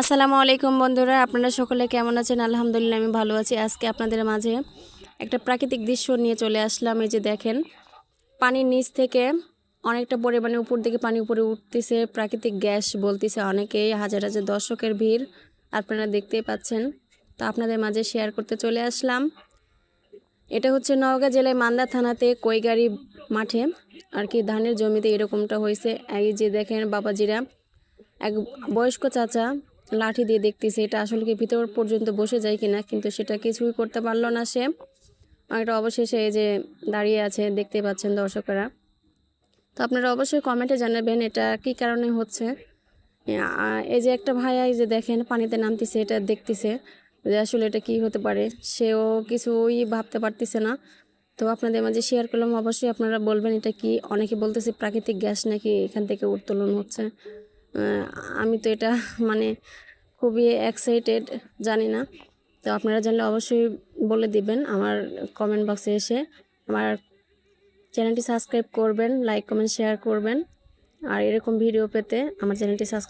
আসসালামু আলাইকুম বন্ধুরা, আপনারা সকলে কেমন আছেন? আলহামদুলিল্লাহ আমি ভালো আছি। আজকে আপনাদের মাঝে একটা প্রাকৃতিক দৃশ্য নিয়ে চলে আসলাম। এই যে দেখেন, পানির নিচ থেকে অনেকটা পরিমাণে উপর দিকে পানি উপরে উঠতেছে, প্রাকৃতিক গ্যাস বলতেছে অনেকেই, হাজার হাজার দর্শকের ভিড় আপনারা দেখতেই পাচ্ছেন। তো আপনাদের মাঝে শেয়ার করতে চলে আসলাম। এটা হচ্ছে নওগাঁ জেলায় মান্দা থানাতে কৈগাড়ি মাঠে আর কি, ধানের জমিতে এরকমটা হয়েছে। এই যে দেখেন বাবাজিরা, এক বয়স্ক চাচা লাঠি দিয়ে দেখতেছে এটা আসলে কি ভিতর পর্যন্ত বসে যায় কিনা, কিন্তু সেটা কিছুই করতে পারলো না সে। একটা অবশেষে এই যে দাঁড়িয়ে আছে, দেখতে পাচ্ছেন দর্শকরা। তো আপনারা অবশ্যই কমেন্টে জানাবেন এটা কি কারণে হচ্ছে। এই যে একটা ভাইয়া এই যে দেখেন পানিতে নামতেছে, এটা দেখতেছে যে আসলে এটা কি হতে পারে, সেও কিছুই ভাবতে পারতেছে না। তো আপনাদের মাঝে শেয়ার করলাম, অবশ্যই আপনারা বলবেন এটা কি। অনেকে বলতেছে প্রাকৃতিক গ্যাস নাকি এখান থেকে উত্তোলন হচ্ছে। আমি তো এটা মানে খুবই এক্সাইটেড, জানি না। তো আপনারা জানলে অবশ্যই বলে দিবেন আমার কমেন্ট বক্সে এসে। আমার চ্যানেলটি সাবস্ক্রাইব করবেন, লাইক কমেন্ট শেয়ার করবেন। আর এরকম ভিডিও পেতে আমার চ্যানেলটি সাবস্ক্রাইব